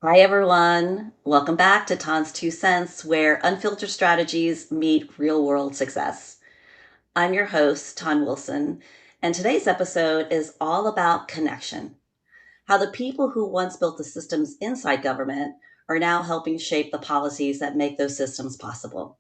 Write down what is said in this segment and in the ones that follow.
Hi, everyone. Welcome back to Tan's Two Cents, where unfiltered strategies meet real world success. I'm your host, Tanwilson, and today's episode is all about connection, how the people who once built the systems inside government are now helping shape the policies that make those systems possible.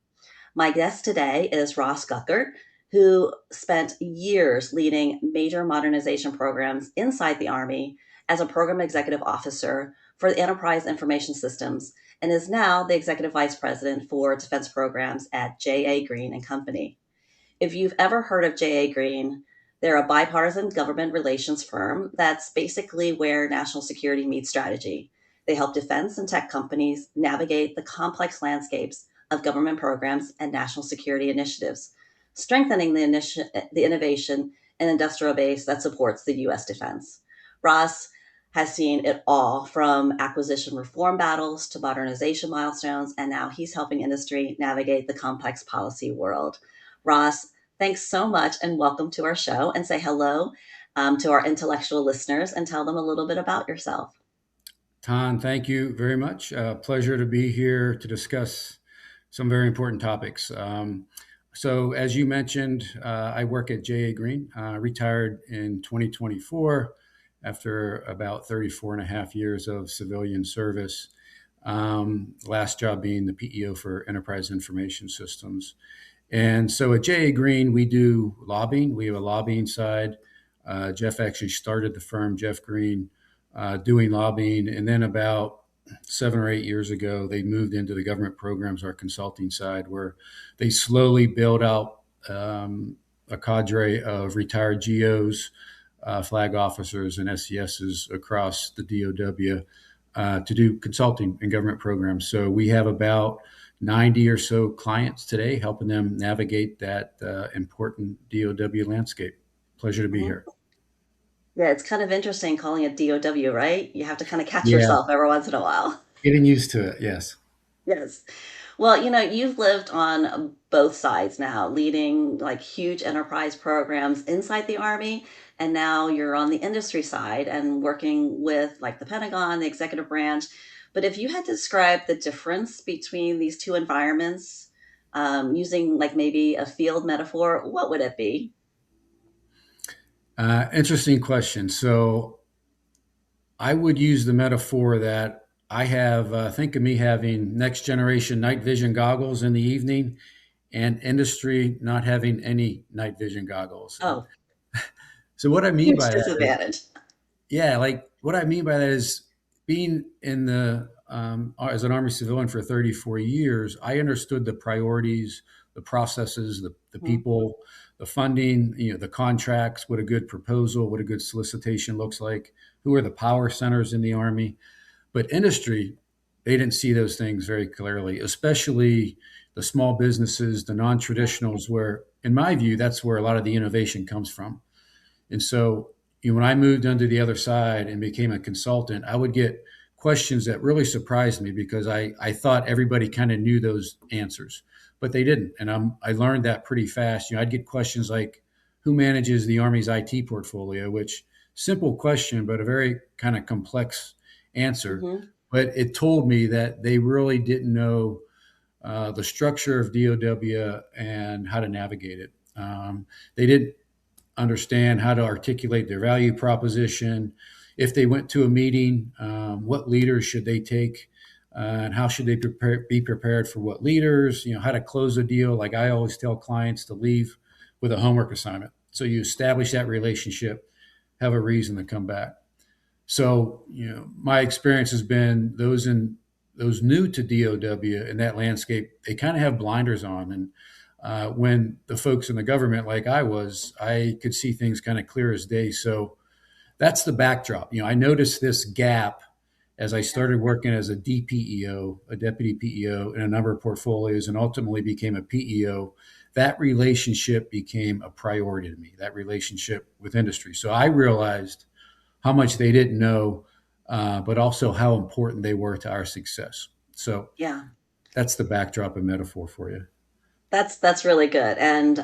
My guest today is Ross Guckert, who spent years leading major modernization programs inside the Army as a program executive officer for the Enterprise Information Systems and is now the executive vice president for defense programs at J.A. Green and Company. If you've ever heard of J.A. Green, they're a bipartisan government relations firm that's basically where national security meets strategy. They help defense and tech companies navigate the complex landscapes of government programs and national security initiatives, strengthening the innovation and industrial base that supports the U.S. defense. Ross has seen it all from acquisition reform battles to modernization milestones, and now he's helping industry navigate the complex policy world. Ross, thanks so much and welcome to our show, and say hello to our intellectual listeners and tell them a little bit about yourself. Tan, thank you very much. Pleasure to be here to discuss some very important topics. So, as you mentioned, I work at J.A. Green, retired in 2024 after about 34 and a half years of civilian service. Last job being the PEO for Enterprise Information Systems. And so at J.A. Green, we do lobbying. We have a lobbying side. Jeff actually started the firm, Jeff Green, doing lobbying. And then about 7 or 8 years ago, they moved into the government programs, our consulting side, where they slowly build out a cadre of retired GOs, flag officers, and SESs across the DOW to do consulting and government programs. So we have about 90 or so clients today, helping them navigate that important DOW landscape. Pleasure to be Mhm. here. Yeah, it's kind of interesting calling it DOW, right? You have to kind of catch Yeah, yourself every once in a while. getting used to it. Yes. Yes. Well, you've lived on both sides now, leading like huge enterprise programs inside the Army, and now you're on the industry side and working with like the Pentagon, the executive branch. But if you had to describe the difference between these two environments, using like maybe a field metaphor, what would it be? Interesting question. So I would use the metaphor that I have, think of me having next generation night vision goggles in the evening and industry not having any night vision goggles. And Oh, so what I mean huge by that is, disadvantage. yeah, like what I mean by that is being in the as an Army civilian for 34 years, I understood the priorities, the processes, the Mhm. people, the funding, the contracts, what a good proposal, what a good solicitation looks like, who are the power centers in the Army. But industry, they didn't see those things very clearly, especially the small businesses, the non-traditionals, where, in my view, that's where a lot of the innovation comes from. And so, when I moved onto the other side and became a consultant, I would get questions that really surprised me because I thought everybody kind of knew those answers, but they didn't. And I learned that pretty fast. I'd get questions like, who manages the Army's IT portfolio, which simple question, but a very kind of complex answer. Mhm. But it told me that they really didn't know the structure of DOW and how to navigate it. They didn't understand how to articulate their value proposition. If they went to a meeting, what leaders should they take, and how should they be prepared for what leaders? How to close a deal. Like I always tell clients to leave with a homework assignment. So you establish that relationship, have a reason to come back. So my experience has been those new to DOW in that landscape, they kind of have blinders on. And when the folks in the government, like I was, I could see things kind of clear as day. So that's the backdrop. I noticed this gap as I started working as a DPEO, a deputy PEO, in a number of portfolios, and ultimately became a PEO. That relationship became a priority to me. That relationship with industry. So I realized how much they didn't know, but also how important they were to our success. So Yeah, that's the backdrop and metaphor for you. that's really good, and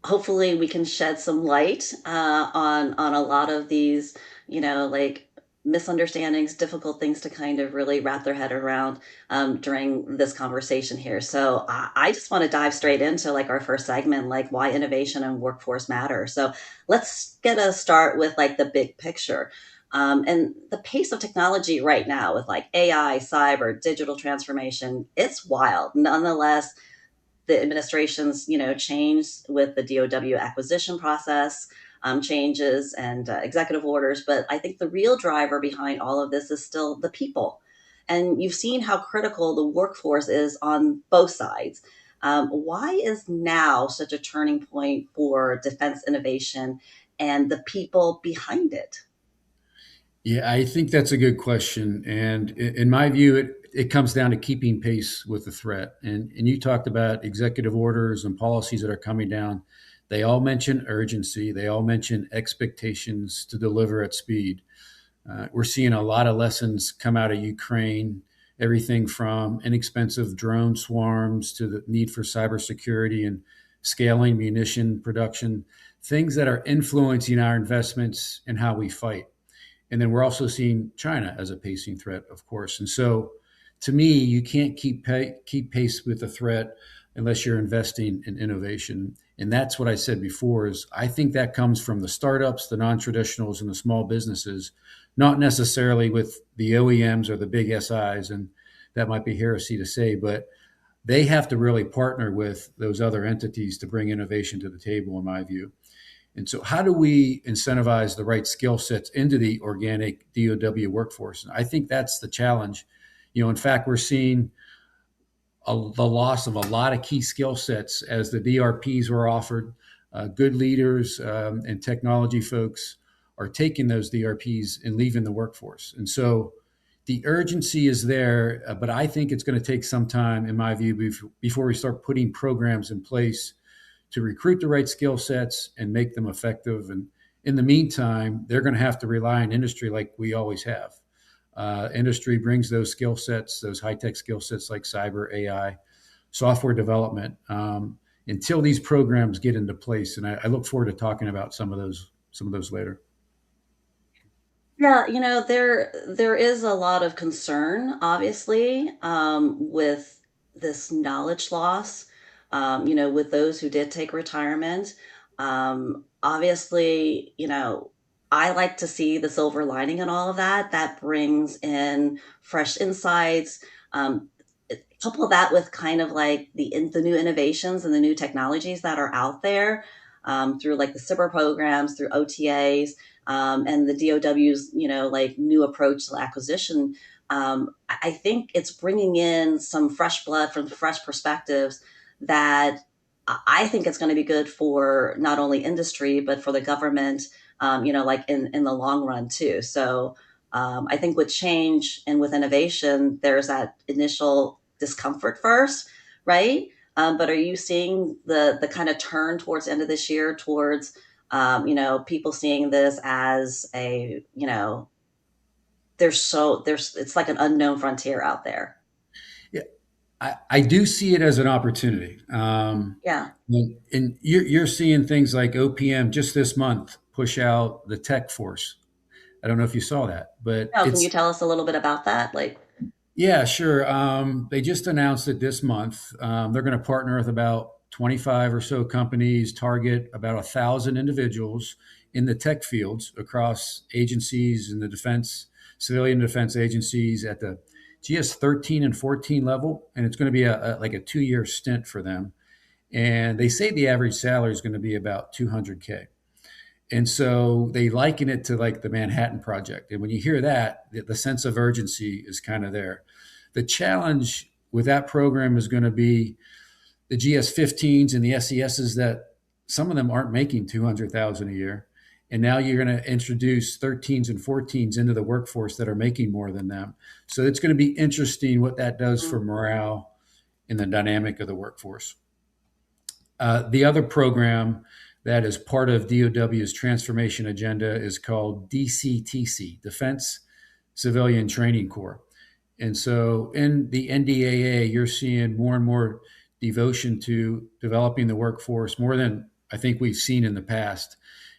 hopefully we can shed some light on a lot of these, like misunderstandings, difficult things to kind of really wrap their head around during this conversation here. So I just want to dive straight into like our first segment, like why innovation and workforce matter. So let's get a start with like the big picture. And the pace of technology right now with like AI, cyber, digital transformation, it's wild. Nonetheless, the administration's changed with the DOW acquisition process, changes and executive orders. But I think the real driver behind all of this is still the people. And you've seen how critical the workforce is on both sides. Why is now such a turning point for defense innovation and the people behind it? Yeah, I think that's a good question. And in my view, it comes down to keeping pace with the threat. And you talked about executive orders and policies that are coming down. They all mention urgency, they all mention expectations to deliver at speed. We're seeing a lot of lessons come out of Ukraine, everything from inexpensive drone swarms to the need for cybersecurity and scaling munition production, things that are influencing our investments and how we fight. And then we're also seeing China as a pacing threat, of course. And so, to me, you can't keep pace with the threat unless you're investing in innovation. And that's what I said before. Is I think that comes from the startups, the non-traditionals, and the small businesses, not necessarily with the OEMs or the big SIs. And that might be heresy to say, but they have to really partner with those other entities to bring innovation to the table, in my view. And so, how do we incentivize the right skill sets into the organic DOW workforce? And I think that's the challenge. In fact, we're seeing the loss of a lot of key skill sets as the DRPs were offered. Good leaders and technology folks are taking those DRPs and leaving the workforce. And so, the urgency is there, but I think it's going to take some time, in my view, before we start putting programs in place to recruit the right skill sets and make them effective. And in the meantime, they're going to have to rely on industry like we always have. Industry brings those skill sets, those high tech skill sets like cyber, AI, software development, until these programs get into place. And I look forward to talking about some of those later. Yeah, there is a lot of concern, obviously, with this knowledge loss, with those who did take retirement. Obviously, I like to see the silver lining in all of that. That brings in fresh insights. Um, Couple that with kind of like the new innovations and the new technologies that are out there through like the cyber programs, through OTAs, and the DOW's like new approach to acquisition. I think it's bringing in some fresh blood from fresh perspectives that I think it's going to be good for not only industry but for the government. Like in the long run too. So I think with change and with innovation, there's that initial discomfort first, right? But are you seeing the kind of turn towards the end of this year towards people seeing this as there's it's like an unknown frontier out there. Yeah, I do see it as an opportunity. Yeah. And you're seeing things like OPM just this month push out the tech force. I don't know if you saw that, but No, can you it's tell us a little bit about that? Like, yeah, sure. They just announced it this month. They're going to partner with about 25 or so companies, target about 1,000 individuals in the tech fields across agencies in the defense, civilian defense agencies at the GS 13 and 14 level, and it's going to be like a 2-year stint for them. And they say the average salary is going to be about 200K. And so they liken it to like the Manhattan Project. And when you hear that, the sense of urgency is kind of there. The challenge with that program is going to be the GS-15s and the SESs that some of them aren't making 200,000 a year. And now you're going to introduce 13s and 14s into the workforce that are making more than them. So it's going to be interesting what that does for mm, morale in the dynamic of the workforce. The other program that is part of DOW's transformation agenda is called DCTC, Defense Civilian Training Corps. And so in the NDAA, you're seeing more and more devotion to developing the workforce, more than I think we've seen in the past.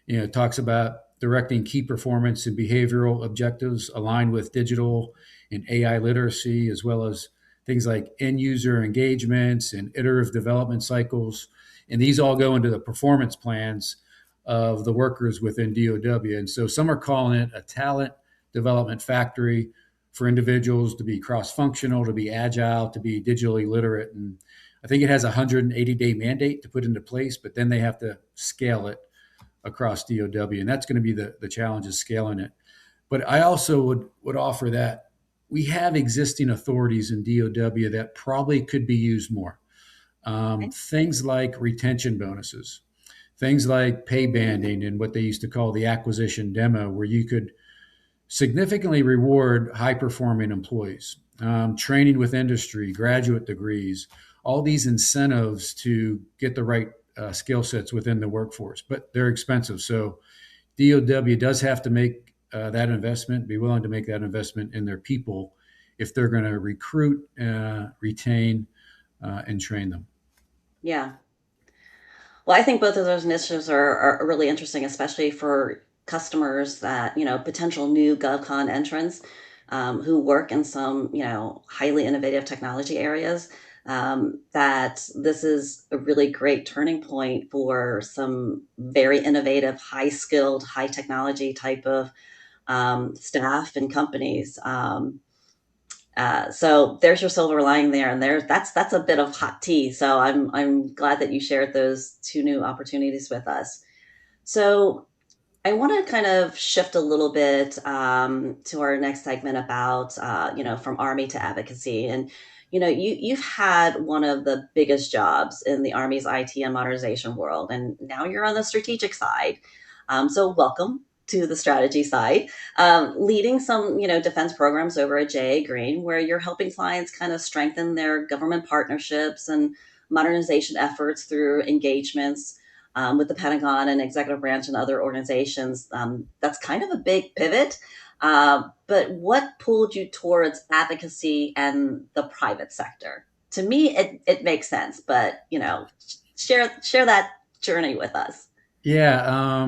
It talks about directing key performance and behavioral objectives aligned with digital and AI literacy, as well as things like end user engagements and iterative development cycles. And these all go into the performance plans of the workers within DOW. And so some are calling it a talent development factory for individuals to be cross functional, to be agile, to be digitally literate. And I think it has a 180-day mandate to put into place, but then they have to scale it across DOW. And that's going to be the challenge, is scaling it. But I also would offer that we have existing authorities in DOW that probably could be used more. Things like retention bonuses, things like pay banding, and what they used to call the acquisition demo, where you could significantly reward high performing employees, training with industry, graduate degrees, all these incentives to get the right skill sets within the workforce, but they're expensive. So DOW does have to make that investment, be willing to make that investment in their people if they're going to recruit, retain, and train them. Yeah. Well, I think both of those initiatives are really interesting, especially for customers that, potential new GovCon entrants who work in some, highly innovative technology areas. That this is a really great turning point for some very innovative, high skilled, high technology type of staff and companies. So there's your silver lining there, and that's a bit of hot tea. So I'm glad that you shared those two new opportunities with us. So I want to kind of shift a little bit to our next segment about from Army to advocacy, and you've had one of the biggest jobs in the Army's IT and modernization world, and now you're on the strategic side. So welcome to the strategy side, leading some defense programs over at JA Green, where you're helping clients kind of strengthen their government partnerships and modernization efforts through engagements with the Pentagon and executive branch and other organizations. That's kind of a big pivot. But what pulled you towards advocacy and the private sector? To me, it makes sense, but share that journey with us. Yeah,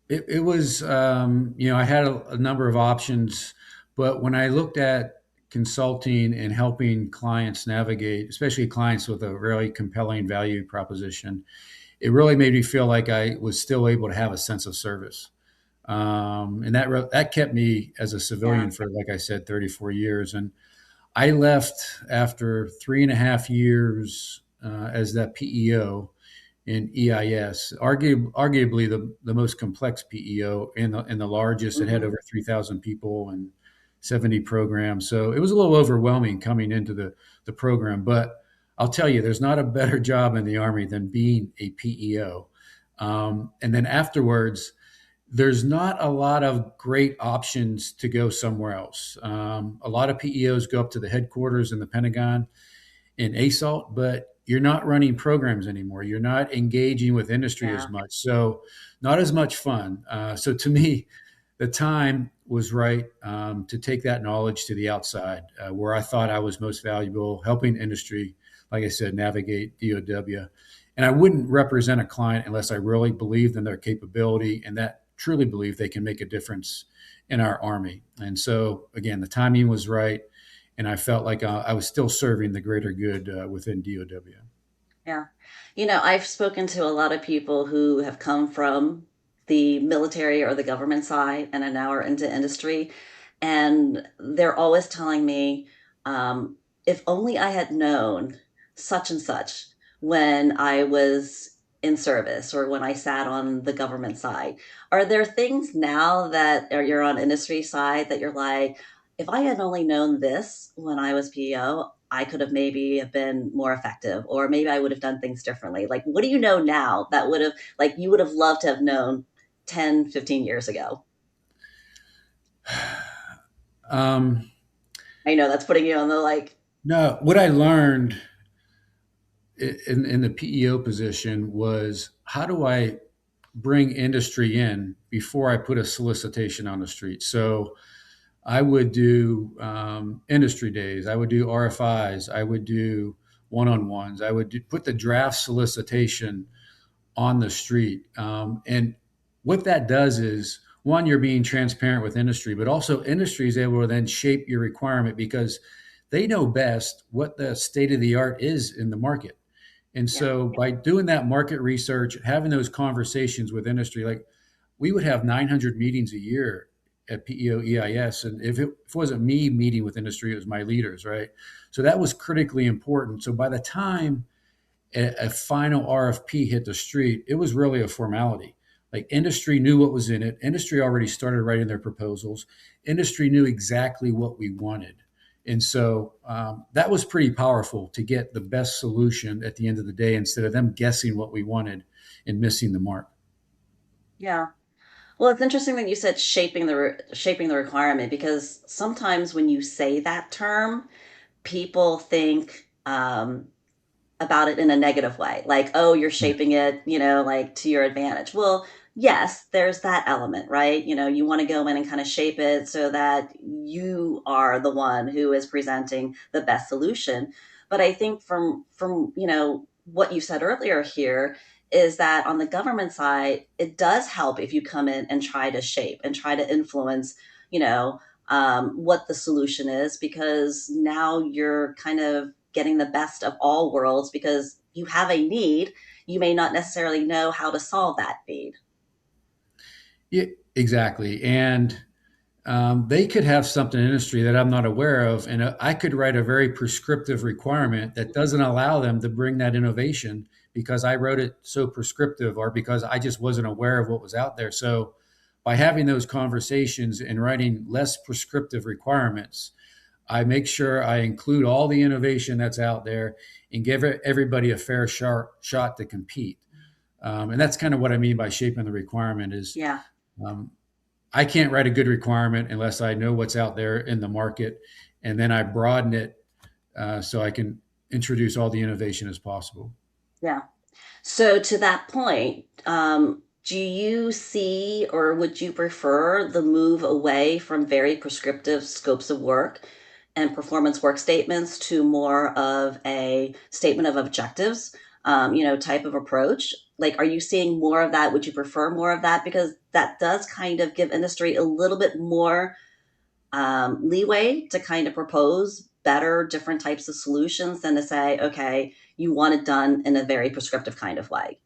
it was, I had a number of options, but when I looked at consulting and helping clients navigate, especially clients with a really compelling value proposition, it really made me feel like I was still able to have a sense of service. And that kept me as a Yeah. civilian for, like I said, 34 years. And I left after 3.5 years as that PEO in EIS, arguably the most complex PEO in the largest. It had Hmm. over 3,000 people and 70 programs. So it was a little overwhelming coming into the program. But I'll tell you, there's not a better job in the Army than being a PEO. And then afterwards, there's not a lot of great options to go somewhere else. A lot of PEOs go up to the headquarters in the Pentagon in ASALT, but you're not running programs anymore. You're not engaging with industry as Yeah. much. So, not as much fun. So, to me, the time was right to take that knowledge to the outside, where I thought I was most valuable, helping industry, like I said, navigate DOW. And I wouldn't represent a client unless I really believed in their capability and that truly believe they can make a difference in our Army. And so, again, the timing was right, and I felt like I was still serving the greater good within DOW. Yeah. I've spoken to a lot of people who have come from the military or the government side and are now are into industry. And they're always telling me, if only I had known such and such when I was in service or when I sat on the government side. Are there things now that or you're on industry side that you're like, if I had only known this when I was PO, I could have maybe have been more effective, or maybe I would have done things differently. Like, what do you know now that would have, like, you would have loved to have known 10, 15 years ago? Um, I know that's putting you on the like, no, what I learned in the PEO position was, how do I bring industry in before I put a solicitation on the street? So I would do industry days. I would do RFIs. I would do one-on-ones. Put the draft solicitation on the street. And what that does is, one, you're being transparent with industry, but also industry is able to then shape your requirement because they know best what the state of the art is in the market. And Yeah. so by doing that market research, having those conversations with industry, like we would have 900 meetings a year at PEO EIS. And if it wasn't me meeting with industry, it was my leaders, right? So that was critically important. So by the time a final RFP hit the street, it was really a formality. Like industry knew what was in it. Industry already started writing their proposals. Industry knew exactly what we wanted. And so that was pretty powerful to get the best solution at the end of the day instead of them guessing what we wanted and missing the mark. Yeah. Well, it's interesting that you said shaping the requirement because sometimes when you say that term, people think about it in a negative way, like, oh, you're Yeah. shaping it, like to your advantage. Well, yes, there's that element, right? You want to go in and kind of shape it so that you are the one who is presenting the best solution. But I think from what you said earlier here is that on the government side, it does help if you come in and try to shape and try to influence, you know, what the solution is, because now you're kind of getting the best of all worlds because you have a need. You may not necessarily know how to solve that need. Yeah, exactly. And they could have something in industry that I'm not aware of, and I could write a very prescriptive requirement that doesn't allow them to bring that innovation because I wrote it so prescriptive, or because I just wasn't aware of what was out there. So, by having those conversations and writing less prescriptive requirements, I make sure I include all the innovation that's out there and give everybody a fair shot to compete. And that's kind of what I mean by shaping the requirement is Yeah, um, I can't write a good requirement unless I know what's out there in the market, and then I broaden it so I can introduce all the innovation as possible. yeah. So to that point, do you see or would you prefer the move away from very prescriptive scopes of work and performance work statements to more of a statement of objectives, type of approach? Like, are you seeing more of that? Would you prefer more of that? Because that does kind of give industry a little bit more leeway to kind of propose better, different types of solutions than to say, okay, you want it done in a very prescriptive kind of way.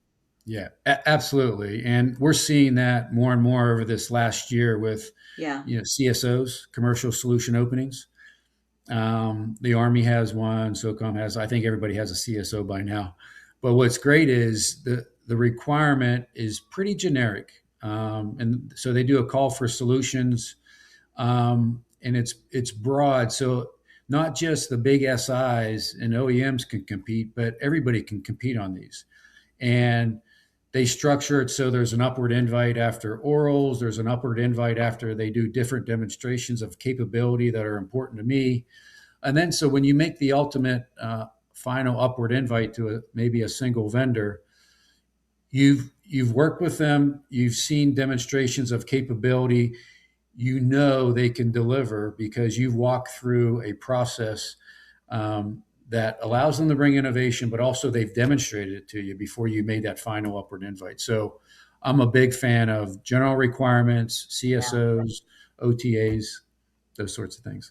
Yeah, absolutely, and we're seeing that more and more over this last year with Yeah. CSOs, commercial solution openings. The Army has one, SOCOM has. I think everybody has a CSO by now. But what's great is the requirement is pretty generic, and so they do a call for solutions, and it's broad. So not just the big SIs and OEMs can compete, but everybody can compete on these. And they structure it so there's an upward invite after orals, there's an upward invite after they do different demonstrations of capability that are important to me, and then so when you make the ultimate final upward invite to maybe a single vendor, you've worked with them, you've seen demonstrations of capability, you know they can deliver because you've walked through a process that allows them to bring innovation, but also they've demonstrated it to you before you made that final upward invite. So I'm a big fan of general requirements, Yeah. CSOs, OTAs, those sorts of things.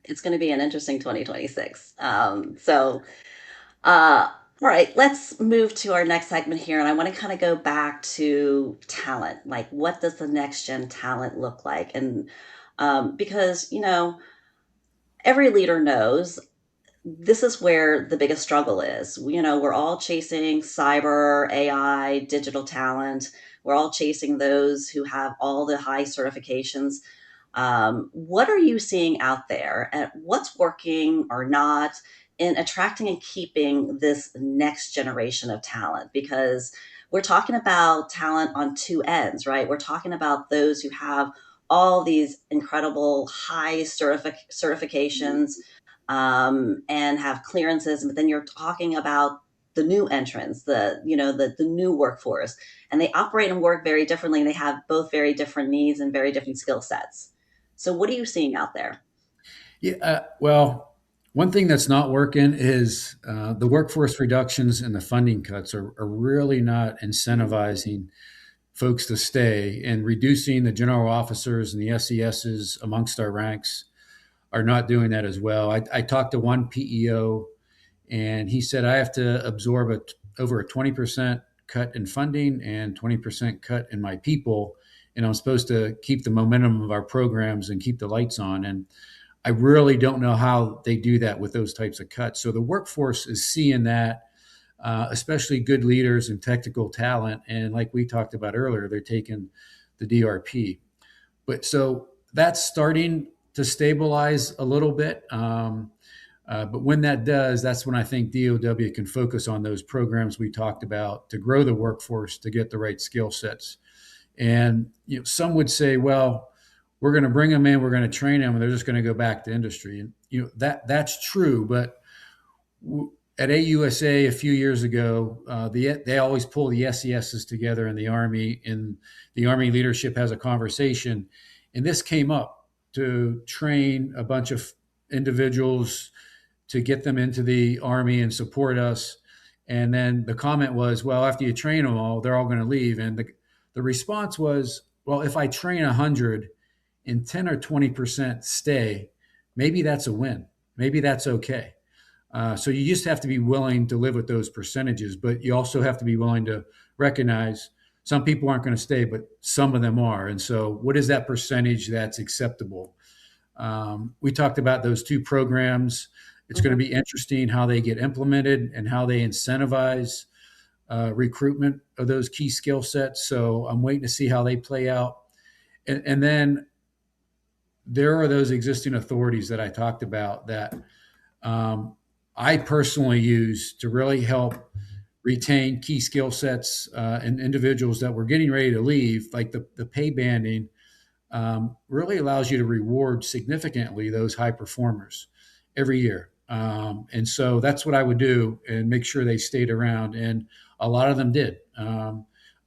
It's going to be an interesting 2026. All right, let's move to our next segment here. And I want to kind of go back to talent. Like, what does the next gen talent look like? And because, every leader knows this is where the biggest struggle is. We're all chasing cyber, AI, digital talent. We're all chasing those who have all the high certifications. What are you seeing out there, and what's working or not in attracting and keeping this next generation of talent? Because we're talking about talent on two ends, right? We're talking about those who have all these incredible high certifications and have clearances, but then you're talking about the new entrants, the new workforce, and they operate and work very differently, and they have both very different needs and very different skill sets. So, what are you seeing out there? Yeah, well, one thing that's not working is the workforce reductions and the funding cuts are really not Mhm. incentivizing folks to stay, and reducing the general officers and the SESs amongst our ranks are not doing that as well. I talked to one PEO, and he said I have to absorb over a 20% cut in funding and 20% cut in my people, and I'm supposed to keep the momentum of our programs and keep the lights on. And I really don't know how they do that with those types of cuts. So the workforce is seeing that, especially good leaders and technical talent. And like we talked about earlier, they're taking the DRP. But so that's starting to stabilize a little bit. But when that does, that's when I think DOW can focus on those programs we talked about to grow the workforce, to get the right skill sets. And some would say, well, we're going to bring them in, we're going to train them, and they're just going to go back to industry. And that's true. But at AUSA a few years ago, they always pull the SESs together in the Army, and the Army leadership has a conversation. And this came up to train a bunch of individuals to get them into the Army and support us. And then the comment was, well, after you train them all, they're all going to leave. And the response was, well, if I train 100 and 10 or 20% stay, maybe that's a win. Maybe that's okay. So you just have to be willing to live with those percentages, but you also have to be willing to recognize some people aren't going to stay, but some of them are. And so what is that percentage that's acceptable? We talked about those two programs. It's going to be interesting how they get implemented and how they incentivize recruitment of those key skill sets. So I'm waiting to see how they play out. And then there are those existing authorities that I talked about that I personally use to really help retain key skill sets and individuals that were getting ready to leave. Like the pay banding really allows you to reward significantly those high performers every year. And so that's what I would do and make sure they stayed around. And a lot of them did.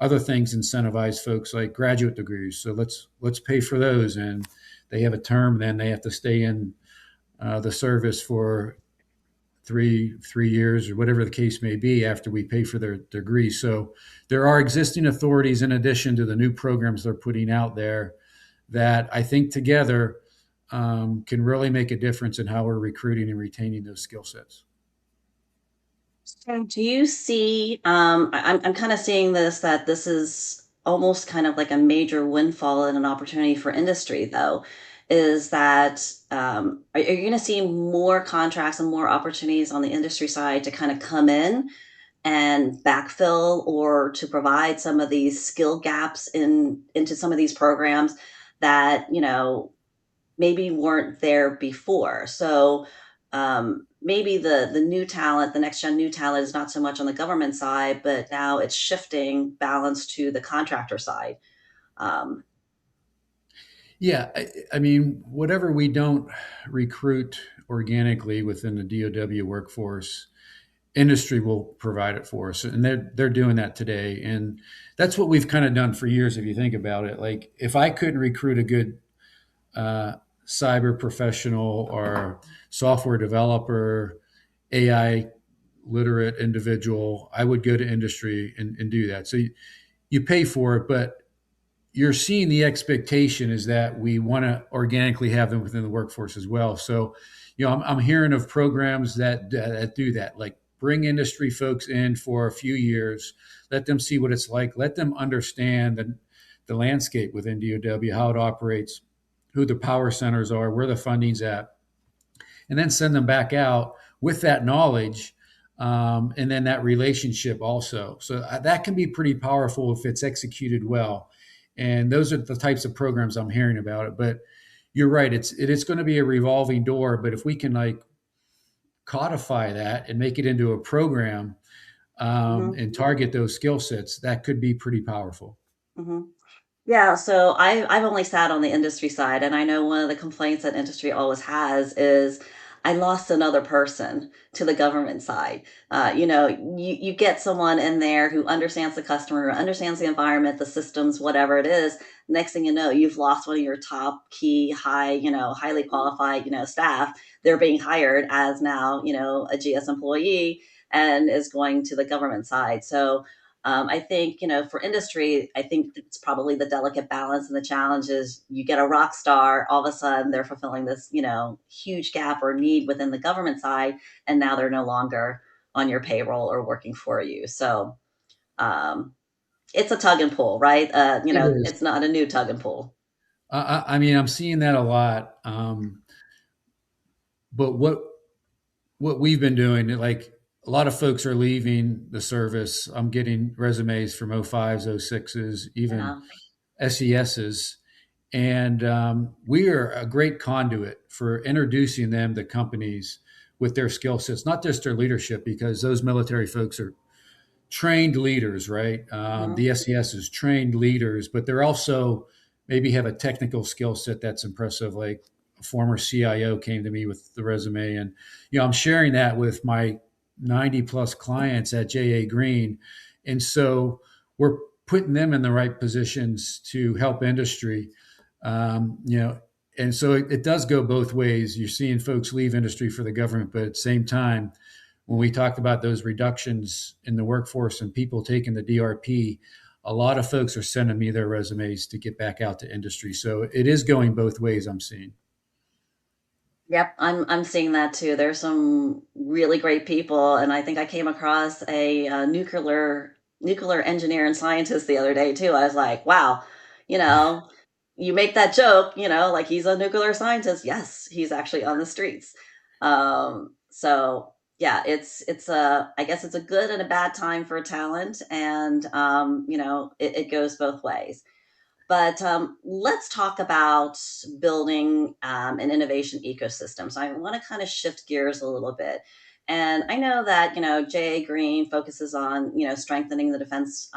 Other things incentivize folks like graduate degrees. So let's pay for those. And they have a term, then they have to stay in the service for three years or whatever the case may be after we pay for their degree. So there are existing authorities in addition to the new programs they're putting out there that I think together can really make a difference in how we're recruiting and retaining those skill sets. So do you see, I'm kind of seeing that this is almost kind of like a major windfall and an opportunity for industry, though, is that are you going to see more contracts and more opportunities on the industry side to kind of come in and backfill or to provide some of these skill gaps into some of these programs that, maybe weren't there before? So maybe the new talent, the next gen new talent, is not so much on the government side, but now it's shifting balance to the contractor side. Um, Yeah, I mean, whatever we don't recruit organically within the DOW workforce, industry will provide it for us, and they're doing that today. And that's what we've kind of done for years. If you think about it, like if I couldn't recruit a good uh, cyber professional or software developer, AI literate individual, I would go to industry and do that. So you pay for it, but you're seeing the expectation is that we want to organically have them within the workforce as well. So, I'm hearing of programs that do that, like bring industry folks in for a few years, let them see what it's like, let them understand the landscape within DOW, how it operates, who the power centers are, where the funding's at, and then send them back out with that knowledge, and then that relationship also. So that can be pretty powerful if it's executed well. And those are the types of programs I'm hearing about it. But you're right; it is going to be a revolving door. But if we can like codify that and make it into a program mhm, and target those skill sets, that could be pretty powerful. mhm. Yeah, so I've only sat on the industry side, and I know one of the complaints that industry always has is I lost another person to the government side. You get someone in there who understands the customer, who understands the environment, the systems, whatever it is. Next thing you know, you've lost one of your top key, highly qualified, staff. They're being hired as now, a GS employee and is going to the government side. So I think, for industry, I think it's probably the delicate balance, and the challenge is you get a rock star, all of a sudden they're fulfilling this, huge gap or need within the government side, and now they're no longer on your payroll or working for you. So um, it's a tug and pull, right? It is. It's not a new tug and pull. I mean, I'm seeing that a lot. But what we've been doing, like a lot of folks are leaving the service. I'm getting resumes from O5s, O6s, even Yeah. SESs. And we are a great conduit for introducing them to companies with their skill sets, not just their leadership, because those military folks are trained leaders, right? Mhm. The SES is trained leaders, but they're also maybe have a technical skill set that's impressive. Like a former CIO came to me with the resume, and I'm sharing that with my 90 plus clients at JA Green, and so we're putting them in the right positions to help industry. You know, and so it does go both ways. You're seeing folks leave industry for the government, but at the same time, when we talked about those reductions in the workforce and people taking the DRP, a lot of folks are sending me their resumes to get back out to industry. So it is going both ways, I'm seeing. Yep, I'm seeing that too. There's some really great people, and I think I came across a, nuclear engineer and scientist the other day too. I was like, wow, you know, you make that joke, like he's a nuclear scientist. Yes, he's actually on the streets. So yeah, it's a I guess it's a good and a bad time for talent, and it goes both ways. But let's talk about building an innovation ecosystem. So I want to kind of shift gears a little bit. And I know that, J.A. Green focuses on, strengthening the defense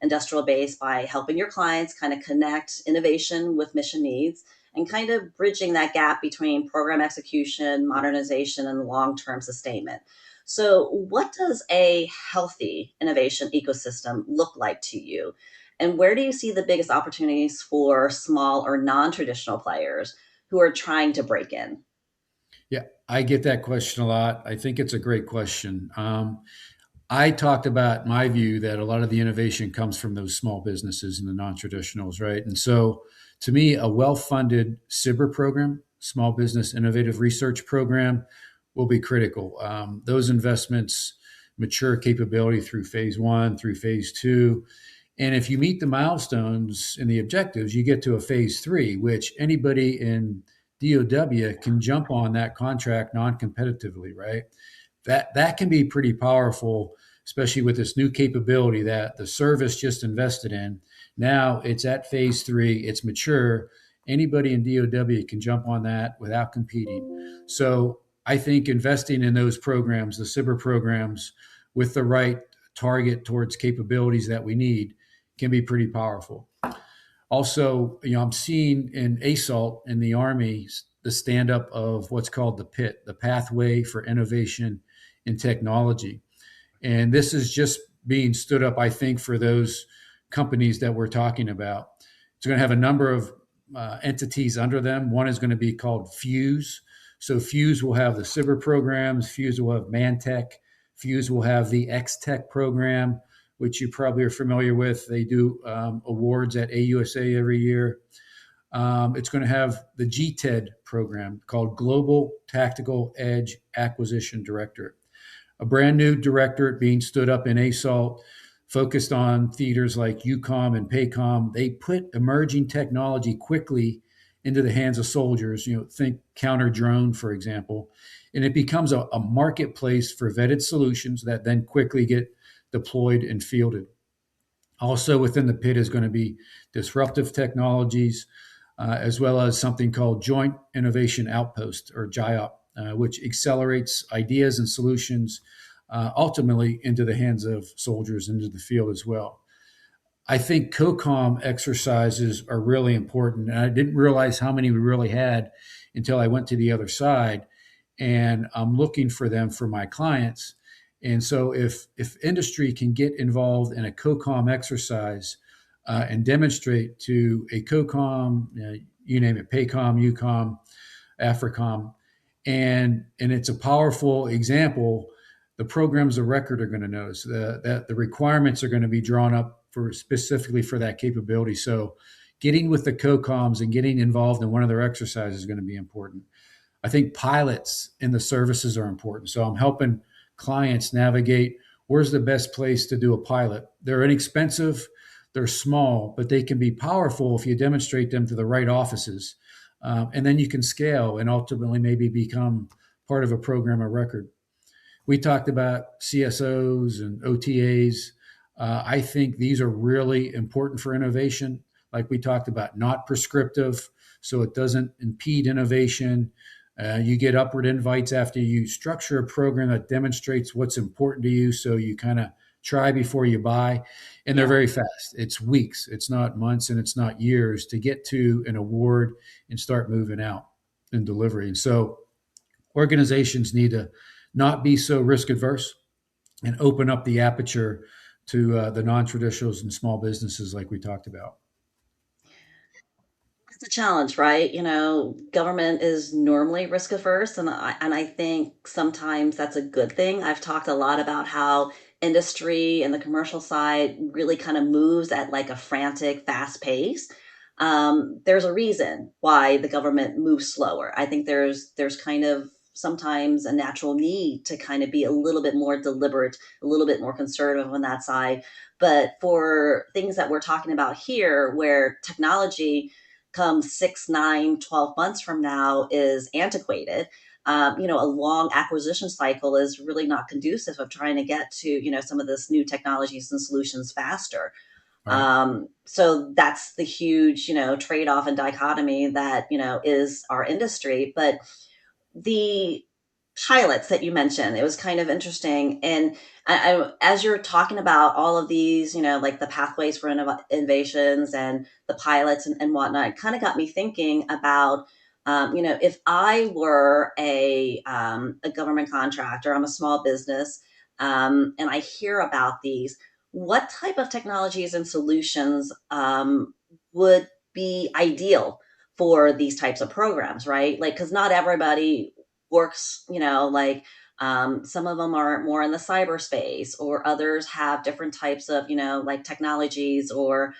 industrial base by helping your clients kind of connect innovation with mission needs and kind of bridging that gap between program execution, modernization, and long-term sustainment. So what does a healthy innovation ecosystem look like to you? And where do you see the biggest opportunities for small or non traditional players who are trying to break in? Yeah, I get that question a lot. I think it's a great question. I talked about my view that a lot of the innovation comes from those small businesses and the non-traditionals, right? And so, to me, a well-funded SIBR program, Small Business Innovative Research Program, will be critical. Those investments mature capability through phase one, through phase two. And if you meet the milestones and the objectives, you get to a phase three, which anybody in DOW can jump on that contract non-competitively, right? That can be pretty powerful, especially with this new capability that the service just invested in. Now it's at phase three, it's mature. Anybody in DOW can jump on that without competing. So I think investing in those programs, the SIBR programs, with the right target towards capabilities that we need can be pretty powerful. Also, I'm seeing in ASALT in the Army the stand up of what's called the PIT, the Pathway for Innovation in Technology. And this is just being stood up, I think, for those companies that we're talking about. It's going to have a number of entities under them. One is going to be called Fuse. So Fuse will have the cyber programs, Fuse will have Mantech, Fuse will have the X-Tech program, which you probably are familiar with. They do awards at AUSA every year. It's going to have the GTED program called Global Tactical Edge Acquisition Directorate, a brand new directorate being stood up in ASALT, focused on theaters like UCOM and PACOM. They put emerging technology quickly into the hands of soldiers. Think counter drone, for example, and it becomes a marketplace for vetted solutions that then quickly get deployed and fielded. Also within the pit is going to be disruptive technologies, as well as something called Joint Innovation Outpost, or JIOP, which accelerates ideas and solutions ultimately into the hands of soldiers into the field as well. I think COCOM exercises are really important. And I didn't realize how many we really had until I went to the other side. And I'm looking for them for my clients. And so if industry can get involved in a COCOM exercise and demonstrate to a COCOM, you name it, PACOM, UCOM, AFRICOM, and it's a powerful example the programs of record are going to notice that the requirements are going to be drawn up for specifically for that capability. So getting with the COCOMs and getting involved in one of their exercises is going to be important. I think pilots in the services are important. So I'm helping clients navigate where's the best place to do a pilot. They're inexpensive, they're small, but they can be powerful if you demonstrate them to the right offices. And then you can scale and ultimately maybe become part of a program of record. We talked about CSOs and OTAs. I think these are really important for innovation. Like we talked about, not prescriptive, so it doesn't impede innovation. You get upward invites after you structure a program that demonstrates what's important to you. So you kind of try before you buy, and they're Yeah. very fast. It's weeks, it's not months, and it's not years to get to an award and start moving out and delivery. And so organizations need to not be so risk adverse and open up the aperture to the non-traditionals and small businesses like we talked about. It's a challenge, right? Government is normally risk averse, and I think sometimes that's a good thing. I've talked a lot about how industry and the commercial side really kind of moves at like a frantic, fast pace. There's a reason why the government moves slower. I think there's kind of sometimes a natural need to kind of be a little bit more deliberate, a little bit more conservative on that side. But for things that we're talking about here, where technology come 6, 9, 12 months from now is antiquated. A long acquisition cycle is really not conducive of trying to get to, some of this new technologies and solutions faster. Right. So that's the huge, trade-off and dichotomy that, is our industry. But the pilots that you mentioned, it was kind of interesting. And as you're talking about all of these, like the pathways for innovations and the pilots and whatnot, it kind of got me thinking about, if I were a government contractor, I'm a small business, and I hear about these, what type of technologies and solutions would be ideal for these types of programs, right? Like, because not everybody works, like some of them are more in the cyberspace, or others have different types of, like technologies or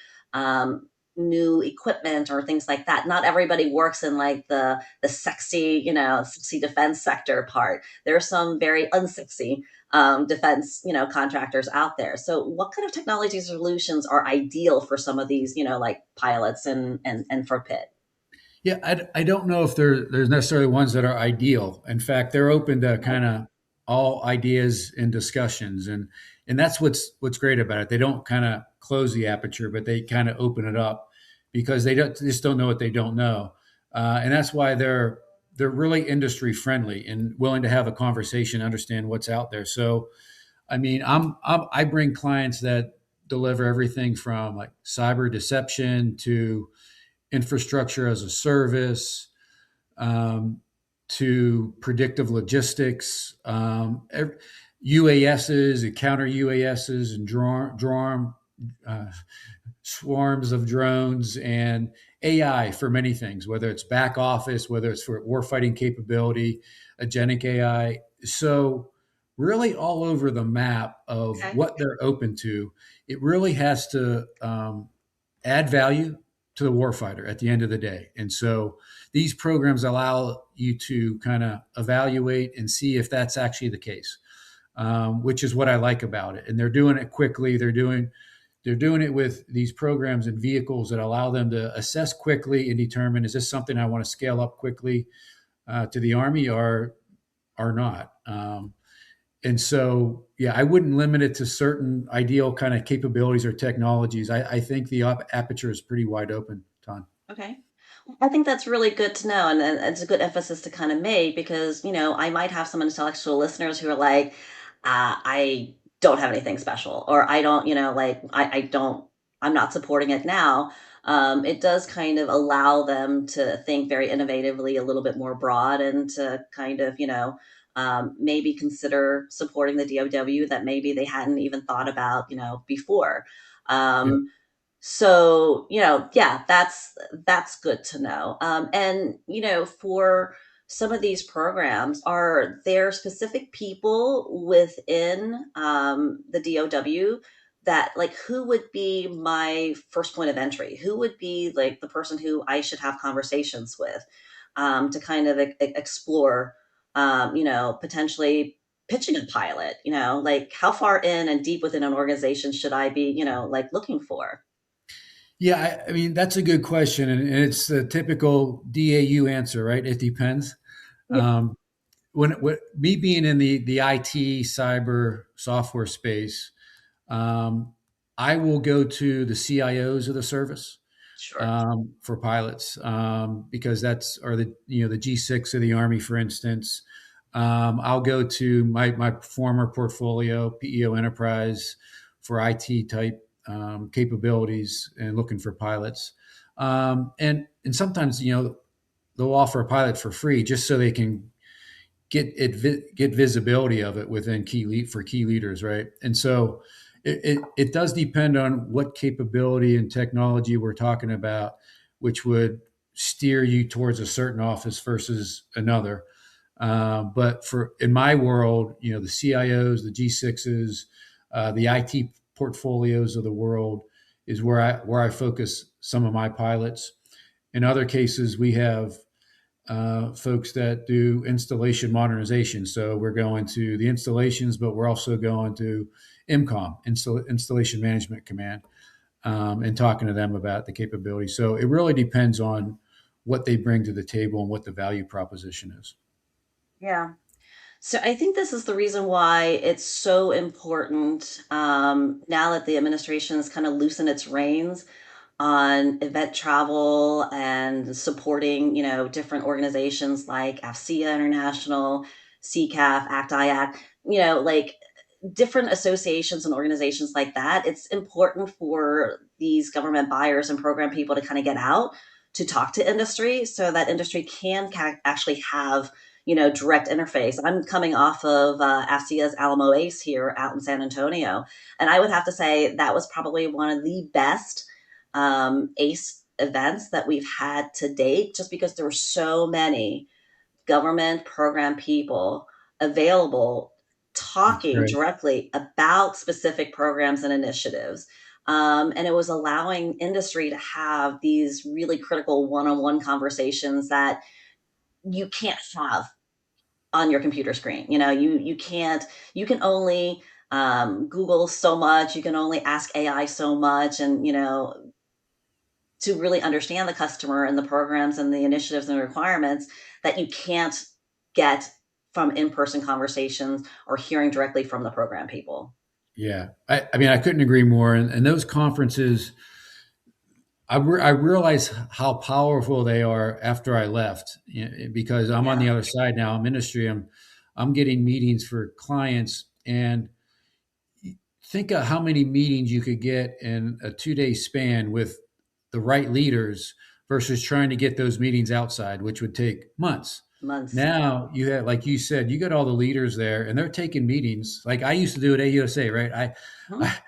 new equipment or things like that. Not everybody works in like the sexy, sexy defense sector part. There are some very unsexy defense, contractors out there. So what kind of technology solutions are ideal for some of these, like pilots and for pit? Yeah, I don't know if there's necessarily ones that are ideal. In fact, they're open to Okay. kind of all ideas and discussions, and that's what's great about it. They don't kind of close the aperture, but they kind of open it up because they just don't know what they don't know, and that's why they're really industry friendly and willing to have a conversation, understand what's out there. So, I mean, I bring clients that deliver everything from like cyber deception to infrastructure as a service, um, to predictive logistics, UASs and counter UASs and uh, swarms of drones and AI for many things, whether it's back office, whether it's for warfighting capability, agentic AI. So, really, all over the map of Okay. what they're open to, it really has to add value to the warfighter at the end of the day. And so these programs allow you to kind of evaluate and see if that's actually the case, which is what I like about it. And they're doing it quickly. They're doing it with these programs and vehicles that allow them to assess quickly and determine, is this something I want to scale up quickly to the Army or not. And so, yeah, I wouldn't limit it to certain ideal kind of capabilities or technologies. I think the aperture is pretty wide open, Ton. Okay. Well, I think that's really good to know. And it's a good emphasis to kind of make because, I might have some intellectual listeners who are like, I don't have anything special, or I don't, like, I don't, I'm not supporting it now. It does kind of allow them to think very innovatively, a little bit more broad, and to kind of, maybe consider supporting the DOW that maybe they hadn't even thought about, before. Yeah. Um, so, yeah, that's good to know. And, for some of these programs, are there specific people within the DOW that, like, who would be my first point of entry? Who would be like the person who I should have conversations with to kind of explore, potentially pitching a pilot? Like, how far in and deep within an organization should I be, like, looking for? Yeah, I mean that's a good question, and it's the typical DAU answer, right? It depends. Yeah, When me being in the IT cyber software space, um, I will go to the CIOs of the service sure. for pilots because that's or the G6 of the Army, for instance. I'll go to my former portfolio, PEO Enterprise, for IT type capabilities and looking for pilots. And sometimes they'll offer a pilot for free just so they can get visibility of it within key leaders, right? And so it does depend on what capability and technology we're talking about, which would steer you towards a certain office versus another. But for in my world, the CIOs, the G6s, the IT portfolios of the world is where I focus some of my pilots. In other cases, we have folks that do installation modernization. So we're going to the installations, but we're also going to Installation Management Command, and talking to them about the capability. So it really depends on what they bring to the table and what the value proposition is. Yeah. So I think this is the reason why it's so important, now that the administration has kind of loosened its reins on event travel and supporting, different organizations like AFCEA International, CCAF, ACT-IAC, like different associations and organizations like that. It's important for these government buyers and program people to kind of get out to talk to industry so that industry can actually have, direct interface. I'm coming off of AFCEA's Alamo Ace here out in San Antonio, and I would have to say that was probably one of the best ACE events that we've had to date, just because there were so many government program people available That's talking great. directly about specific programs and initiatives. And it was allowing industry to have these really critical one-on-one conversations that you can't have on your computer screen. You can't. You can only Google so much. You can only ask AI so much, and to really understand the customer and the programs and the initiatives and the requirements that you can't get from in-person conversations or hearing directly from the program people. Yeah, I mean I couldn't agree more. And those conferences, I realized how powerful they are after I left, because I'm on Yeah, the other side now. I'm industry. I'm getting meetings for clients, and think of how many meetings you could get in a 2 day span with the right leaders versus trying to get those meetings outside, which would take months. months. Now you have, like you said, you got all the leaders there and they're taking meetings like I used to do at AUSA, right? Mhm. I,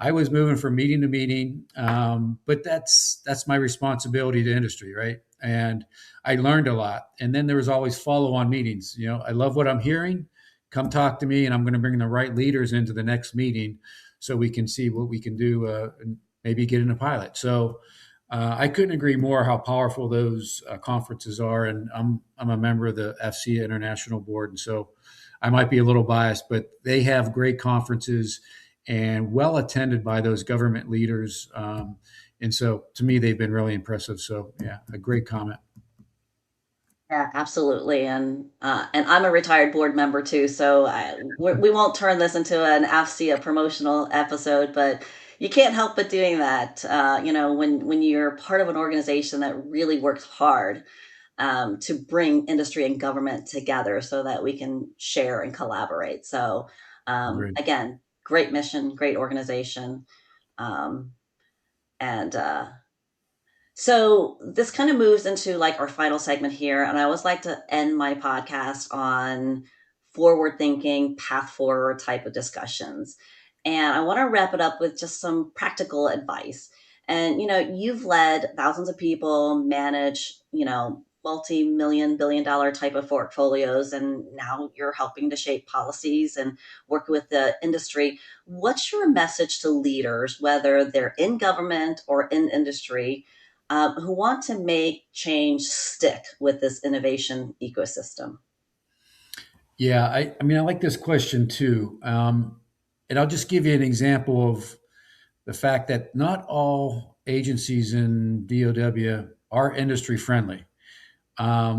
I was moving from meeting to meeting, but that's my responsibility to industry, right? And I learned a lot. And then there was always follow-on meetings. I love what I'm hearing. Come talk to me, and I'm going to bring the right leaders into the next meeting so we can see what we can do, and maybe get in a pilot. So I couldn't agree more how powerful those conferences are. And I'm a member of the FCA International Board, and so I might be a little biased, but they have great conferences and well attended by those government leaders. And so to me, they've been really impressive. So yeah, a great comment. Yeah, absolutely. And I'm a retired board member too, so we won't turn this into an AFCEA promotional episode, but you can't help but doing that. When you're part of an organization that really works hard to bring industry and government together so that we can share and collaborate. So, Agreed. again, great mission, great organization. Um, and So this kind of moves into like our final segment here. And I always like to end my podcast on forward thinking, path forward type of discussions. And I want to wrap it up with just some practical advice. And, you've led thousands of people, manage, multi-million, billion-dollar type of portfolios, and now you're helping to shape policies and work with the industry. What's your message to leaders, whether they're in government or in industry, who want to make change stick with this innovation ecosystem? Yeah, I mean, I like this question too. And I'll just give you an example of the fact that not all agencies in DOW are industry friendly,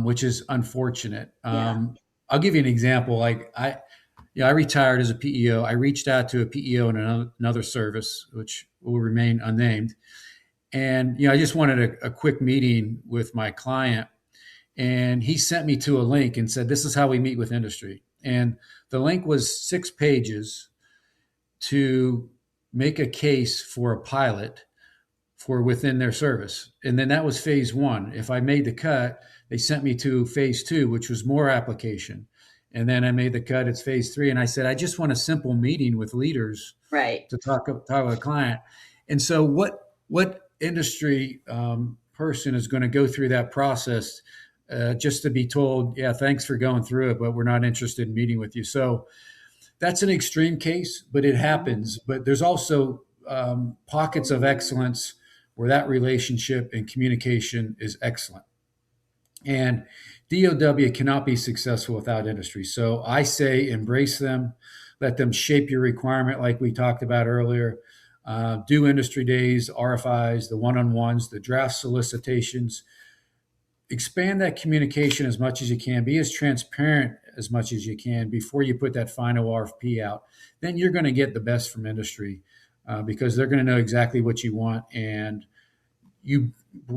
which is unfortunate. Yeah. I'll give you an example. I retired as a PEO. I reached out to a PEO in another service, which will remain unnamed, and I just wanted a quick meeting with my client, and he sent me to a link and said, "This is how we meet with industry." And the link was 6 pages to make a case for a pilot for within their service. And then that was phase one. If I made the cut, they sent me to phase two, which was more application. And then I made the cut, it's phase three. And I said, I just want a simple meeting with leaders Right. to talk with a client. And so what industry person is going to go through that process just to be told, yeah, thanks for going through it, but we're not interested in meeting with you. So that's an extreme case, but it Mhm. happens. But there's also pockets of excellence where that relationship and communication is excellent. And DOW cannot be successful without industry. So I say embrace them, let them shape your requirement, like we talked about earlier. Do industry days, RFIs, the one on ones, the draft solicitations. Expand that communication as much as you can. Be as transparent as much as you can before you put that final RFP out. Then you're going to get the best from industry because they're going to know exactly what you want, and you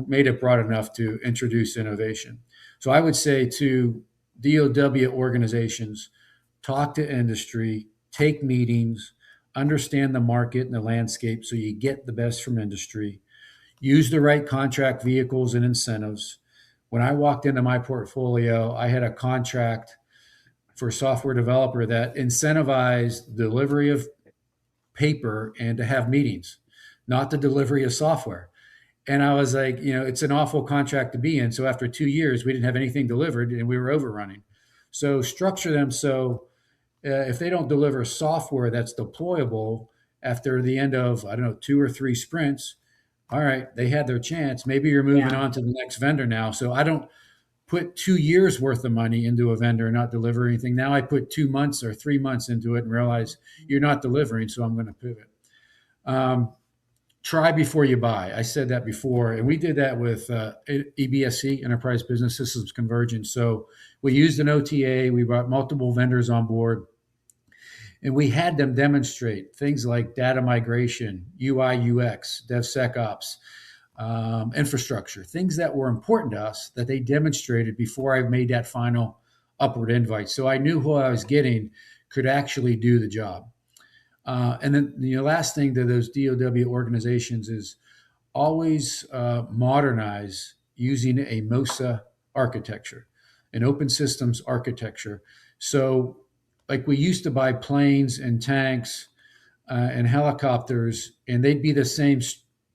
made it broad enough to introduce innovation. So I would say to DOW organizations, talk to industry, take meetings, understand the market and the landscape so you get the best from industry, use the right contract vehicles and incentives. When I walked into my portfolio, I had a contract for a software developer that incentivized the delivery of paper and to have meetings, not the delivery of software. And I was like, it's an awful contract to be in. So after 2 years, we didn't have anything delivered and we were overrunning. So structure them so if they don't deliver software that's deployable after the end of, I don't know, 2 or 3 sprints, all right, they had their chance. Maybe you're moving Yeah. on to the next vendor now. So I don't put 2 years worth of money into a vendor and not deliver anything. Now I put 2 months or 3 months into it and realize you're not delivering. So I'm going to pivot. Um, Try before you buy. I said that before, and we did that with EBSC, Enterprise Business Systems Convergence. So we used an OTA. We brought multiple vendors on board, and we had them demonstrate things like data migration, UI, UX, DevSecOps, infrastructure, things that were important to us that they demonstrated before I made that final upward invite. So I knew who I was getting could actually do the job. And then the last thing to those DOW organizations is always modernize using a MOSA architecture, an open systems architecture. So, like we used to buy planes and tanks and helicopters, and they'd be the same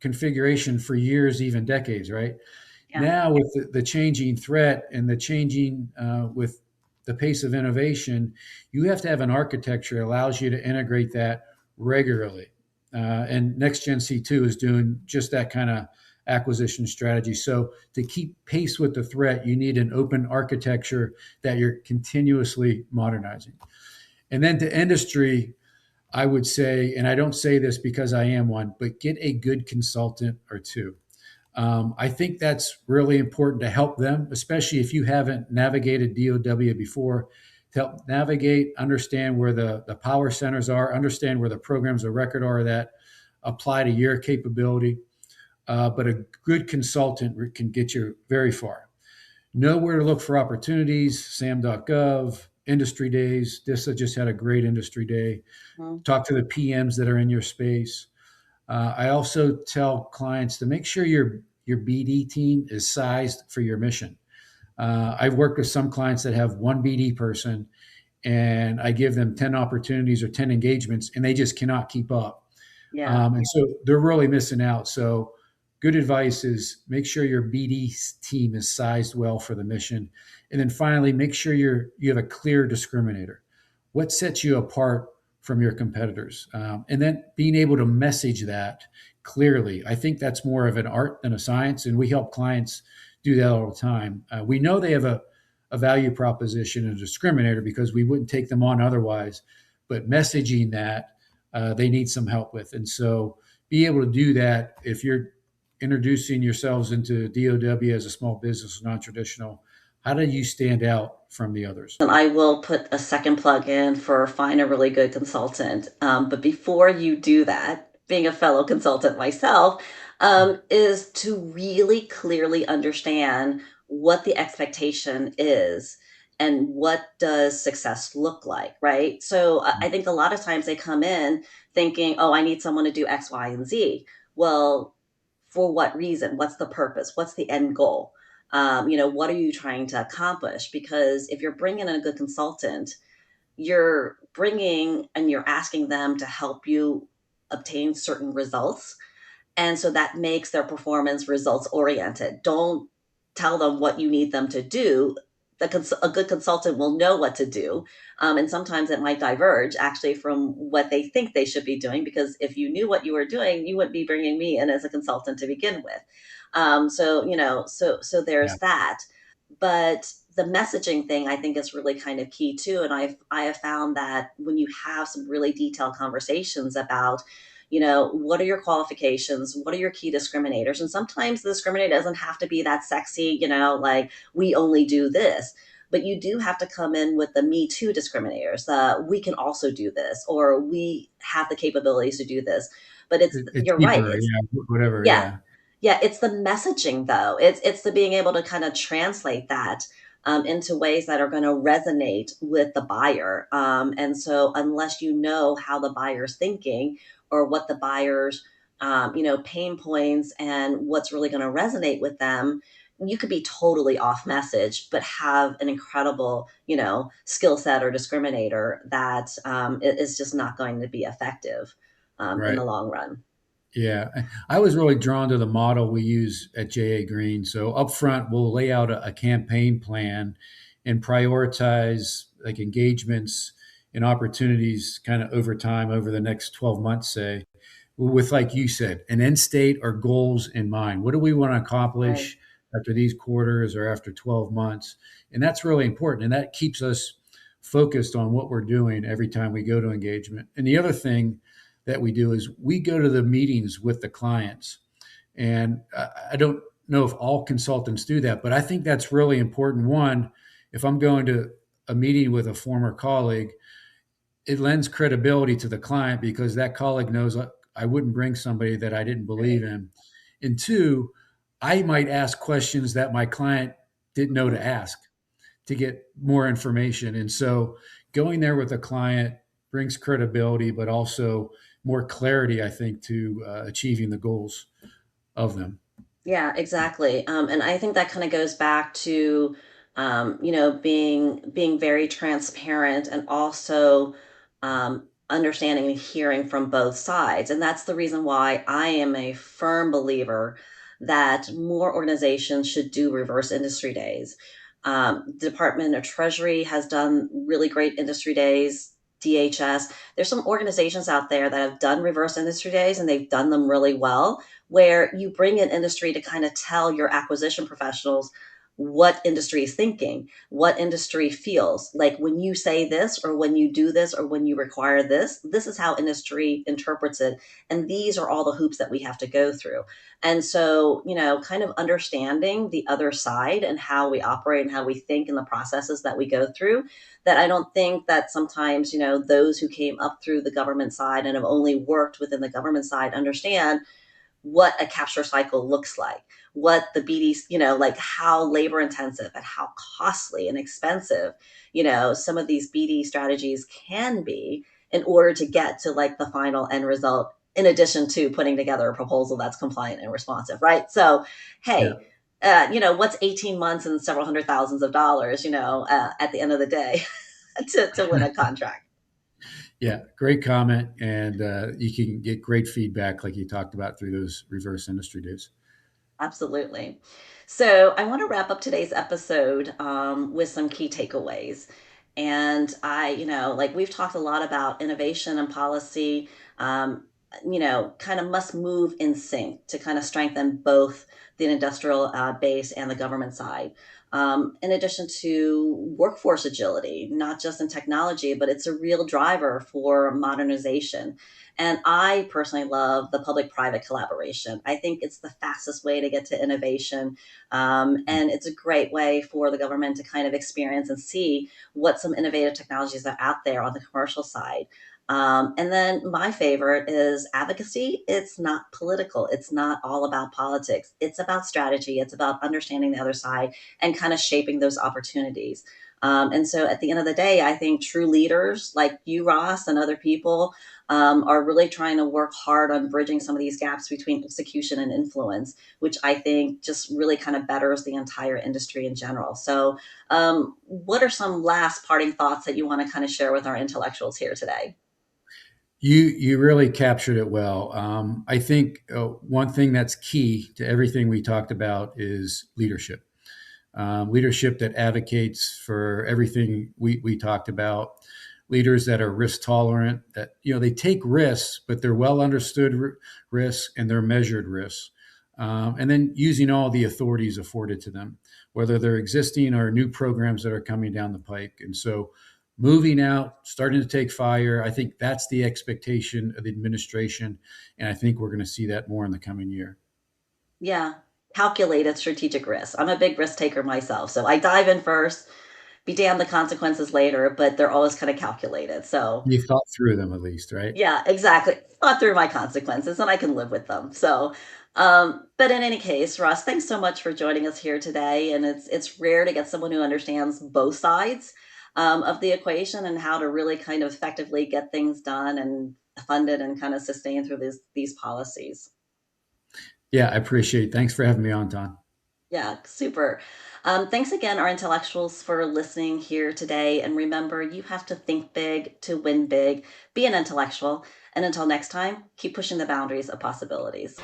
configuration for years, even decades, right? Yeah. Now, with the changing threat and the changing with the pace of innovation, you have to have an architecture that allows you to integrate that regularly. And Next Gen C2 is doing just that kind of acquisition strategy. So, to keep pace with the threat, you need an open architecture that you're continuously modernizing. And then to industry, I would say, and I don't say this because I am one, but get a good consultant or two. I think that's really important to help them, especially if you haven't navigated DOW before, to help navigate, understand where the power centers are, understand where the programs of record are that apply to your capability. But a good consultant can get you very far. Know where to look for opportunities, sam.gov, industry days. DISA just had a great industry day. Mhm. Talk to the PMs that are in your space. I also tell clients to make sure your BD team is sized for your mission. I've worked with some clients that have one BD person, and I give them 10 opportunities or 10 engagements, and they just cannot keep up. Yeah. And so they're really missing out. So good advice is make sure your BD team is sized well for the mission. And then finally, make sure you have a clear discriminator. What sets you apart from your competitors? And then being able to message that clearly. I think that's more of an art than a science, and we help clients do that all the time. We know they have a value proposition and a discriminator because we wouldn't take them on otherwise, but messaging that they need some help with. And so be able to do that if you're introducing yourselves into DOW as a small business, non-traditional. How do you stand out from the others? And I will put a second plug in for find a really good consultant. But before you do that, being a fellow consultant myself, is to really clearly understand what the expectation is and what does success look like, right? So I think a lot of times they come in thinking, oh, I need someone to do X, Y, and Z. Well, for what reason? What's the purpose? What's the end goal? What are you trying to accomplish? Because if you're bringing in a good consultant, you're bringing and you're asking them to help you obtain certain results, and so that makes their performance results oriented. Don't tell them what you need them to do. A good consultant will know what to do. And sometimes it might diverge actually from what they think they should be doing, because if you knew what you were doing, you wouldn't be bringing me in as a consultant to begin with. So Yeah, there's that. But the messaging thing I think is really kind of key too. And I have found that when you have some really detailed conversations about, what are your qualifications? What are your key discriminators? And sometimes the discriminator doesn't have to be that sexy, like we only do this. But you do have to come in with the Me Too discriminators. We can also do this, or we have the capabilities to do this. But it's you're right. deeper. Yeah, whatever. Yeah. Yeah, Yeah, it's the messaging though. It's the being able to kind of translate that into ways that are going to resonate with the buyer. And so unless you know how the buyer's thinking or what the buyer's pain points and what's really going to resonate with them, you could be totally off message, but have an incredible, skill set or discriminator that is just not going to be effective in right. the long run. Yeah, I was really drawn to the model we use at JA Green. So up front, we'll lay out a campaign plan and prioritize like engagements and opportunities kind of over time over the next 12 months, say, with, like you said, an end state or goals in mind. What do we want to Right. accomplish after these quarters or after 12 months? And that's really important. And that keeps us focused on what we're doing every time we go to engagement. And the other thing that we do is we go to the meetings with the clients. And I don't know if all consultants do that, but I think that's really important. One, if I'm going to a meeting with a former colleague, it lends credibility to the client because that colleague knows I wouldn't bring somebody that I didn't believe Right. in. And two, I might ask questions that my client didn't know to ask to get more information. And so going there with a client brings credibility, but also more clarity, I think, to achieving the goals of them. Yeah, exactly. And I think that kind of goes back to, being very transparent and also understanding and hearing from both sides. And that's the reason why I am a firm believer that more organizations should do reverse industry days. Department of Treasury has done really great industry days. DHS. There's some organizations out there that have done reverse industry days and they've done them really well, where you bring in industry to kind of tell your acquisition professionals what industry is thinking, what industry feels. Like when you say this, or when you do this, or when you require this, this is how industry interprets it. And these are all the hoops that we have to go through. And so, kind of understanding the other side and how we operate and how we think and the processes that we go through, that I don't think that sometimes, those who came up through the government side and have only worked within the government side understand what a capture cycle looks like, what the BDs, like how labor intensive and how costly and expensive, some of these BD strategies can be in order to get to like the final end result, in addition to putting together a proposal that's compliant and responsive, right? So, Yeah. hey, what's 18 months and several hundred thousands of dollars, at the end of the day to win a contract. Yeah. Great comment. And you can get great feedback, like you talked about, through those reverse industry days. Absolutely. So I want to wrap up today's episode with some key takeaways. And like we've talked a lot about innovation and policy, um, kind of must move in sync to kind of strengthen both the industrial base and the government side. In addition to workforce agility, not just in technology, but it's a real driver for modernization. And I personally love the public private collaboration. I think it's the fastest way to get to innovation. And it's a great way for the government to kind of experience and see what some innovative technologies are out there on the commercial side. And then my favorite is advocacy. It's not political. It's not all about politics. It's about strategy. It's about understanding the other side and kind of shaping those opportunities. And so at the end of the day, I think true leaders like you, Ross, and other people are really trying to work hard on bridging some of these gaps between execution and influence, which I think just really kind of betters the entire industry in general. So, what are some last parting thoughts that you want to kind of share with our intellectuals here today? You really captured it well. I think one thing that's key to everything we talked about is leadership. Leadership that advocates for everything we talked about. Leaders that are risk tolerant. That they take risks, but they're well understood risks and they're measured risks. And then using all the authorities afforded to them, whether they're existing or new programs that are coming down the pike. And so moving out, starting to take fire, I think that's the expectation of the administration. And I think we're going to see that more in the coming year. Yeah, calculated strategic risk. I'm a big risk taker myself, so I dive in first, be damned the consequences later, but they're always kind of calculated. So You thought through them at least, right? yeah, exactly. Thought through my consequences, and I can live with them. So, but in any case, Ross, thanks so much for joining us here today. And it's rare to get someone who understands both sides of the equation and how to really kind of effectively get things done and funded and kind of sustain through these policies. Yeah, I appreciate it. Thanks for having me on, Don. Yeah, super. Thanks again, our intellectuals, for listening here today. And remember, you have to think big to win big. Be an intellectual. And until next time, keep pushing the boundaries of possibilities.